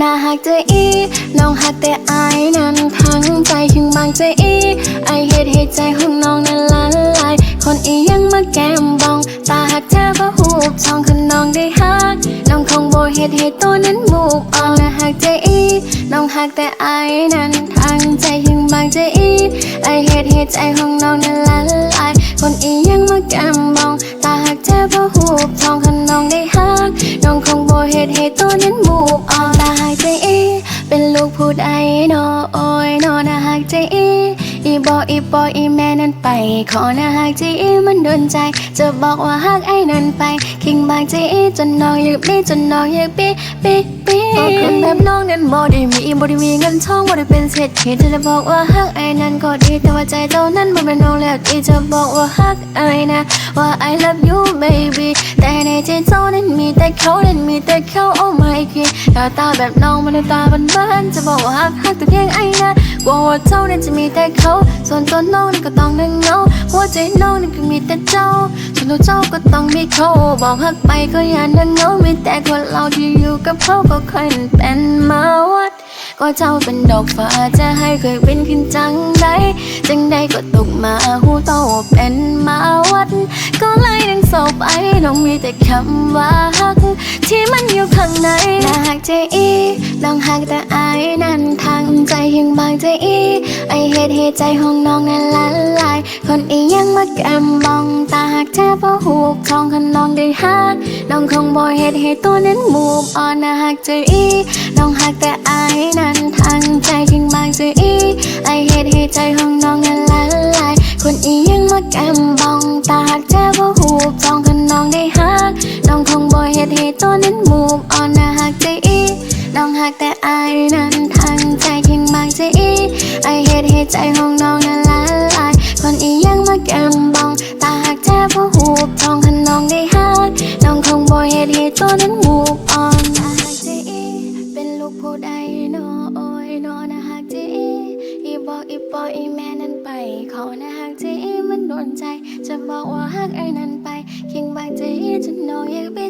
น่าหักใจอีน้องหักแต่อายนั้นทั้งใจถึงบางใจอีไอเหตุใจของน้องนั้นละลายคนอียังมาแก้มบองตาหักเธอเพราะหูบช่องคือน้องได้หักน้องคงบ่เหตุตัวนั้นมูกออกน่าหักใจอีน้องหักแต่อายนั้นทั้งใจถึงบางใจอีไอเหตุใจของน้องนั้นละลายคนอียังมาแก้มบองตาหักเธอเพราะหูบช่องคือน้องได้หักน้องคงบ่เหตุตัวนั้นมูกออกน่าหักใจอีเป็นลูกผู้ใดนอโอ้ยนอน่าหักใจอีบอีแม่นั้นไปขอน่าหักใจอีมันโดนใจจะบอกว่าหักไอ้นั้นไปคิงบางใจอีจนน้องอยากปีจนน้องอยากปีก็คนแบบน้องนั้นบ่ได้มีเงินทองบ่ได้เป็นเศรษฐีจะบอกว่าหักไอ้นั้นก็ดีแต่ว่าใจเจ้านั้นบ่เป็นน้องแล้วที่จะบอกว่าหักไอ้นะว่า I love you baby แต่ในใจเจ้านั้นมีแต่เขาoh my god ตาแบบน้องมันตาบ้านจะบอกว่าหักแต่เพียงไอ้นะกลัวว่าเจ้านั้นจะมีแต่เขาส่วนตัวน้องนั้นก็ต้องนั่งเงาหัวใจน้องนั้นก็มีแต่เจ้าส่วนตัวเจ้าก็ต้องมีเขาบอกหักไปก็อย่านั่งเงามีแต่คนเราที่อยู่กับเขาก็เคยเป็นมาวัดก็เจ้าเป็นดอกฟ้าจะให้เคยเป็นขึ้นจังใดก็ตกมาหูโตเป็นมาวัดก็เลยดังโศกไปน้องมีแต่คำว่าหักที่มันอยู่ข้างในน่าหักใจอีน้องหักแต่อายนั้นทางใจยังบางใจอีไอเหตุใจของน้องนั้นละลายคนอียังมาแก้มบองตาหักแทบเพราะหูกทองคันน้องได้หักน้องคงบ่เหตุตัวนั้นมูบอ่อนน่าหักใจอีน้องหักแต่อายนั้นทางใจยังบางใจอีไอเหตุใจของน้องนั้นละลายคนอียังมาแก้มบองตาหักแทบเพราะหูกทองคันน้องได้หักน้องคงบ่เหตุตัวนั้นมูบอ่อนน่าหักใจอีน้องหักแต่อายนั้นทางใจยังบางใจอีไอเหตุใจของน้องนั้นละลายคนอียังมาแก้มบองตาหักแทบเพราะหูกทองคันน้องได้หักน้องคงบ่เหตุตัวนั้นมูบอ่อนน่าหักใจอีเป็นลูกผู้ใดนอโอ้ยนอน่าหักใจอีบอกอีแม่นั้นไปขอน่าหักใจอีมันโดนใจจะบอกว่าหักไอ้นั้นไปคิงบางใจอีจนน้องอยากปี